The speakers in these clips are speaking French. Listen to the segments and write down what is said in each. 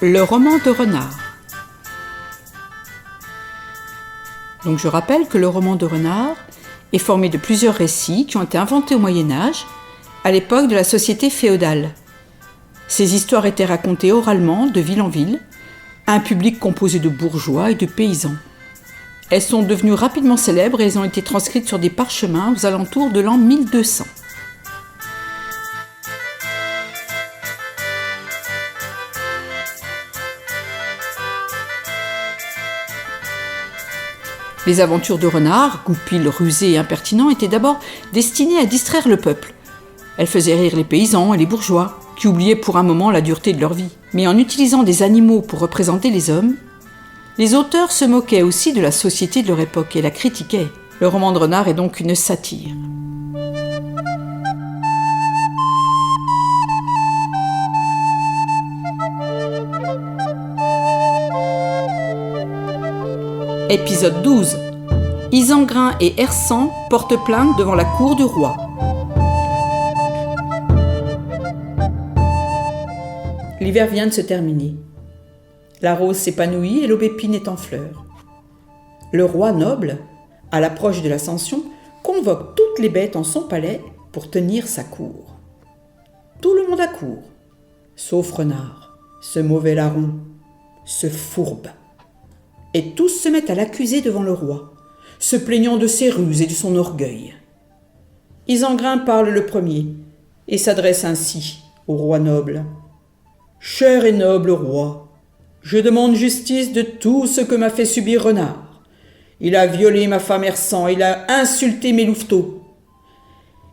Le roman de Renard. Donc je rappelle que le roman de Renard est formé de plusieurs récits qui ont été inventés au Moyen-Âge, à l'époque de la société féodale. Ces histoires étaient racontées oralement de ville en ville, à un public composé de bourgeois et de paysans. Elles sont devenues rapidement célèbres et elles ont été transcrites sur des parchemins aux alentours de l'an 1200. Les aventures de Renard, goupil rusé et impertinent, étaient d'abord destinées à distraire le peuple. Elles faisaient rire les paysans et les bourgeois, qui oubliaient pour un moment la dureté de leur vie. Mais en utilisant des animaux pour représenter les hommes, les auteurs se moquaient aussi de la société de leur époque et la critiquaient. Le roman de Renard est donc une satire. Épisode 12. Isengrin et Hersan portent plainte devant la cour du roi. L'hiver vient de se terminer. La rose s'épanouit et l'aubépine est en fleurs. Le roi noble, à l'approche de l'Ascension, convoque toutes les bêtes en son palais pour tenir sa cour. Tout le monde accourt, sauf Renard, ce mauvais larron, ce fourbe. Et tous se mettent à l'accuser devant le roi, se plaignant de ses ruses et de son orgueil. Isengrin parle le premier et s'adresse ainsi au roi noble. « Cher et noble roi, je demande justice de tout ce que m'a fait subir Renard. Il a violé ma femme Hersan, il a insulté mes louveteaux.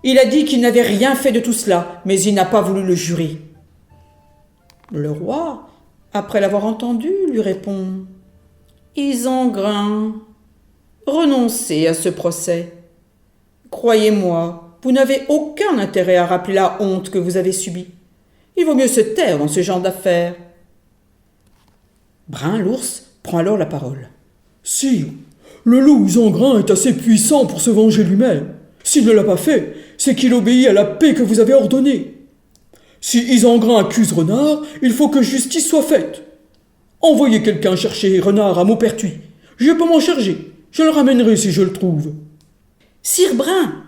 Il a dit qu'il n'avait rien fait de tout cela, mais il n'a pas voulu le jurer. » Le roi, après l'avoir entendu, lui répond « Isengrin, renoncez à ce procès. Croyez-moi, vous n'avez aucun intérêt à rappeler la honte que vous avez subie. Il vaut mieux se taire dans ce genre d'affaires. » Brun l'ours prend alors la parole. « Sire, le loup Isengrin est assez puissant pour se venger lui-même. S'il ne l'a pas fait, c'est qu'il obéit à la paix que vous avez ordonnée. Si Isengrin accuse Renard, il faut que justice soit faite. Envoyez quelqu'un chercher Renard à Maupertuis. Je peux m'en charger. Je le ramènerai si je le trouve. »« Sire Brun,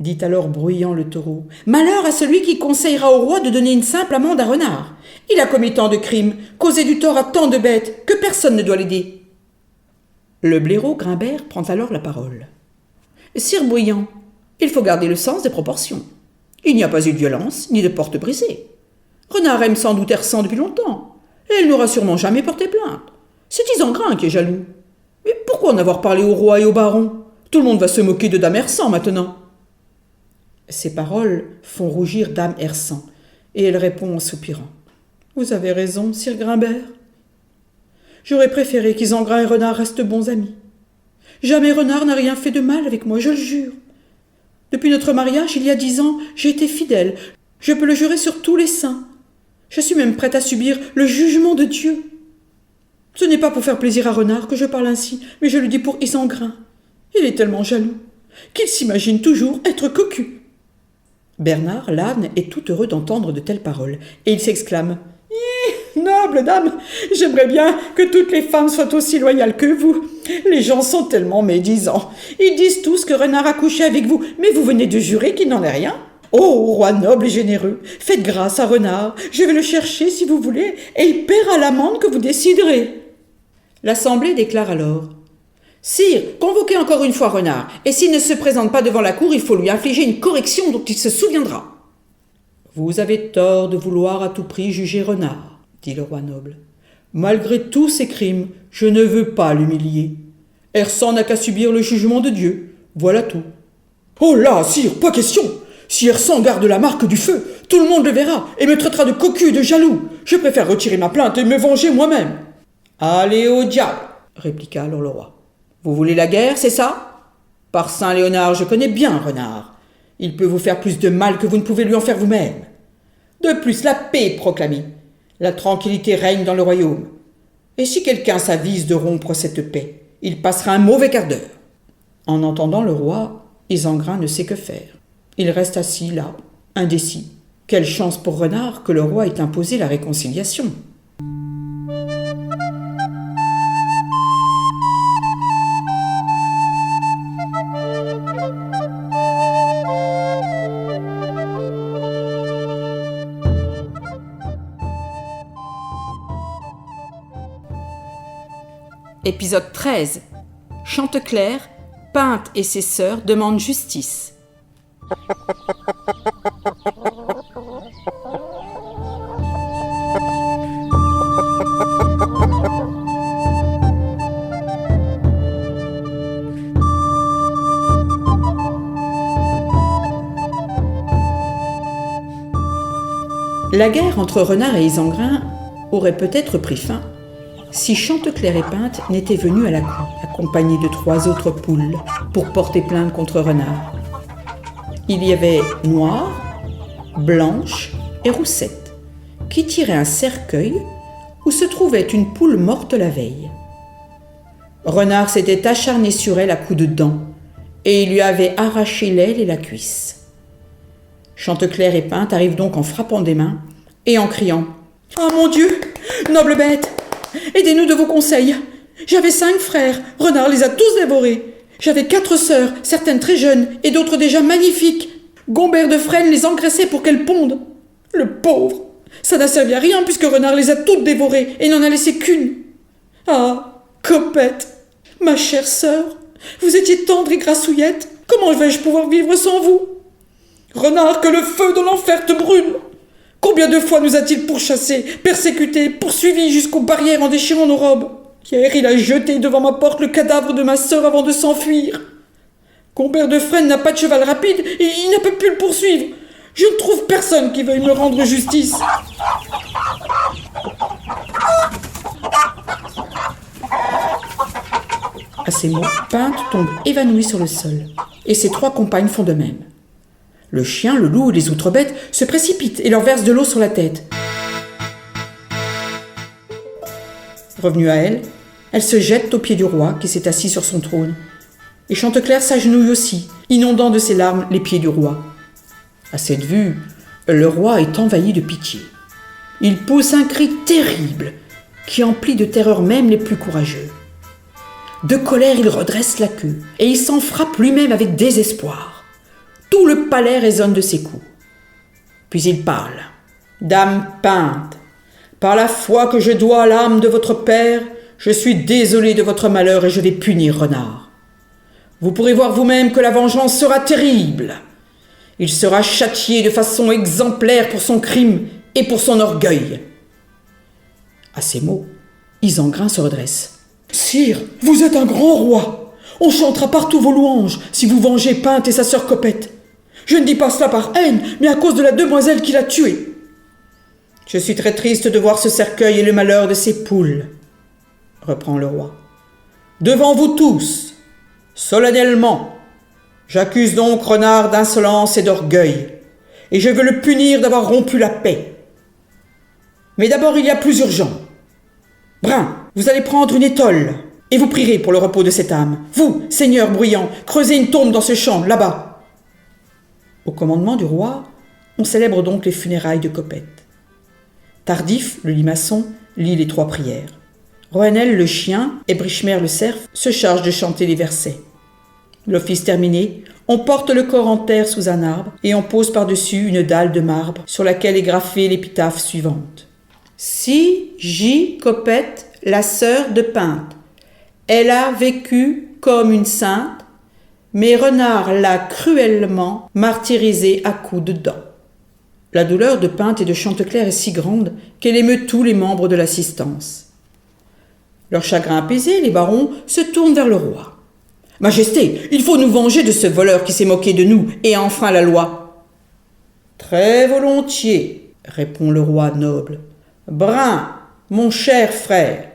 dit alors bruyant le taureau, malheur à celui qui conseillera au roi de donner une simple amende à Renard. Il a commis tant de crimes, causé du tort à tant de bêtes, que personne ne doit l'aider. » Le blaireau Grimbert prend alors la parole. « Sire Bruyant, il faut garder le sens des proportions. Il n'y a pas eu de violence, ni de porte brisée. Renard aime sans doute Hersan depuis longtemps, et il n'aura sûrement jamais porté plainte. C'est Isengrin qui est jaloux. Mais pourquoi en avoir parlé au roi et au baron ? Tout le monde va se moquer de Dame Hersan maintenant. » Ces paroles font rougir Dame Hersan, et elle répond en soupirant. « Vous avez raison, Sire Grimbert. J'aurais préféré qu'Isengrin et Renard restent bons amis. Jamais Renard n'a rien fait de mal avec moi, je le jure. Depuis notre mariage, il y a 10 ans, j'ai été fidèle. Je peux le jurer sur tous les saints. Je suis même prête à subir le jugement de Dieu. Ce n'est pas pour faire plaisir à Renard que je parle ainsi, mais je le dis pour Isengrin. Il est tellement jaloux qu'il s'imagine toujours être cocu. » Bernard, l'âne, est tout heureux d'entendre de telles paroles, et il s'exclame « Noble dame, j'aimerais bien que toutes les femmes soient aussi loyales que vous. Les gens sont tellement médisants. Ils disent tous que Renard a couché avec vous, mais vous venez de jurer qu'il n'en est rien. Oh, roi noble et généreux, faites grâce à Renard. Je vais le chercher si vous voulez, et il paiera l'amende que vous déciderez. » L'assemblée déclare alors « Sire, convoquez encore une fois Renard, et s'il ne se présente pas devant la cour, il faut lui infliger une correction dont il se souviendra. »« Vous avez tort de vouloir à tout prix juger Renard, dit le roi noble. Malgré tous ses crimes, je ne veux pas l'humilier. Hersan n'a qu'à subir le jugement de Dieu, voilà tout. »« Oh là, sire, pas question. Si Hersan garde la marque du feu, tout le monde le verra et me traitera de cocu et de jaloux. Je préfère retirer ma plainte et me venger moi-même. »« Allez au diable, répliqua alors le roi. Vous voulez la guerre, c'est ça ? Par Saint Léonard, je connais bien Renard. Il peut vous faire plus de mal que vous ne pouvez lui en faire vous-même. De plus, la paix est proclamée. La tranquillité règne dans le royaume. Et si quelqu'un s'avise de rompre cette paix, il passera un mauvais quart d'heure. » En entendant le roi, Isengrin ne sait que faire. Il reste assis là, indécis. Quelle chance pour Renard que le roi ait imposé la réconciliation. Épisode 13. Chanteclair, Pinte et ses sœurs demandent justice. La guerre entre Renard et Isengrin aurait peut-être pris fin si Chanteclair et Pinte n'étaient venus à la cour, accompagnés de 3 autres poules, pour porter plainte contre Renard. Il y avait Noire, Blanche et Roussette, qui tiraient un cercueil où se trouvait une poule morte la veille. Renard s'était acharné sur elle à coups de dents, et il lui avait arraché l'aile et la cuisse. Chanteclair et Pinte arrivent donc en frappant des mains et en criant « Ah mon Dieu, noble bête, aidez-nous de vos conseils. J'avais 5 frères, Renard les a tous dévorés. J'avais 4 sœurs, certaines très jeunes et d'autres déjà magnifiques. Gombert de Fresnes les engraissait pour qu'elles pondent. Le pauvre, ça n'a servi à rien puisque Renard les a toutes dévorées et n'en a laissé qu'une. Ah, Copette, ma chère sœur, vous étiez tendre et grassouillette. Comment vais-je pouvoir vivre sans vous? Renard, que le feu de l'enfer te brûle! Combien de fois nous a-t-il pourchassés, persécutés, poursuivis jusqu'aux barrières en déchirant nos robes? Hier, il a jeté devant ma porte le cadavre de ma sœur avant de s'enfuir. Gombert de Fresnes n'a pas de cheval rapide et il n'a pas pu le poursuivre. Je ne trouve personne qui veuille me rendre justice. À ces mots, Pinte tombe évanoui sur le sol, et ses 3 compagnes font de même. Le chien, le loup et les autres bêtes se précipitent et leur versent de l'eau sur la tête. Revenue à elle, elle se jette aux pieds du roi qui s'est assis sur son trône. Et Chanteclair s'agenouille aussi, inondant de ses larmes les pieds du roi. À cette vue, le roi est envahi de pitié. Il pousse un cri terrible qui emplit de terreur même les plus courageux. De colère, il redresse la queue et il s'en frappe lui-même avec désespoir. Tout le palais résonne de ses coups. Puis il parle. « Dame Pinte, par la foi que je dois à l'âme de votre père, je suis désolé de votre malheur et je vais punir Renard. Vous pourrez voir vous-même que la vengeance sera terrible. Il sera châtié de façon exemplaire pour son crime et pour son orgueil. » À ces mots, Isengrin se redresse. « Sire, vous êtes un grand roi. On chantera partout vos louanges si vous vengez Pinte et sa sœur Copette. Je ne dis pas cela par haine, mais à cause de la demoiselle qui l'a tuée. Je suis très triste de voir ce cercueil et le malheur de ces poules, reprend le roi. Devant vous tous, solennellement, j'accuse donc Renard d'insolence et d'orgueil, et je veux le punir d'avoir rompu la paix. Mais d'abord, il y a plus urgent. Brun, vous allez prendre une étole, et vous prierez pour le repos de cette âme. Vous, seigneur Bruyant, creusez une tombe dans ce champ, là-bas. Au commandement du roi, on célèbre donc les funérailles de Copette. Tardif, le limaçon, lit les 3 prières. Rohanel, le chien, et Brichmer, le cerf, se chargent de chanter les versets. L'office terminé, on porte le corps en terre sous un arbre et on pose par-dessus une dalle de marbre sur laquelle est graffée l'épitaphe suivante. Si J. Copette, la sœur de Pinte, elle a vécu comme une sainte, mais Renard l'a cruellement martyrisée à coups de dents. La douleur de Pinte et de Chanteclair est si grande qu'elle émeut tous les membres de l'assistance. Leur chagrin apaisé, les barons se tournent vers le roi. « Majesté, il faut nous venger de ce voleur qui s'est moqué de nous et a enfreint la loi. »« Très volontiers, répond le roi noble. Brun, mon cher frère,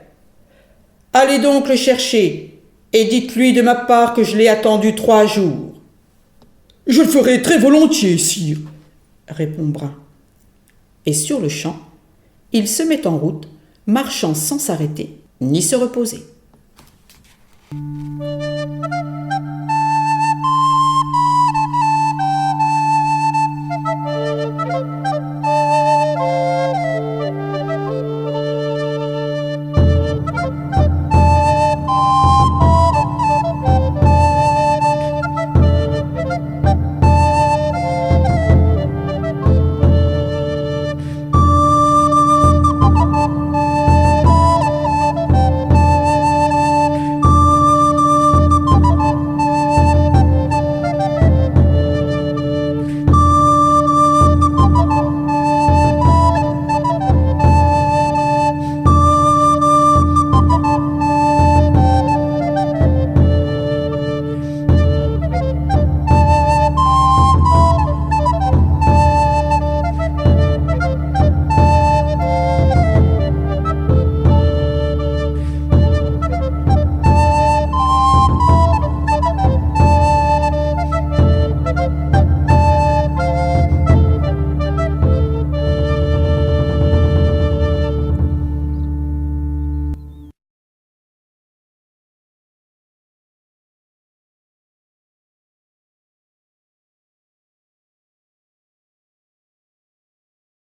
allez donc le chercher. Et dites-lui de ma part que je l'ai attendu 3 jours. »« Je le ferai très volontiers, sire, » répond Brun. Et sur le champ, il se met en route, marchant sans s'arrêter ni se reposer.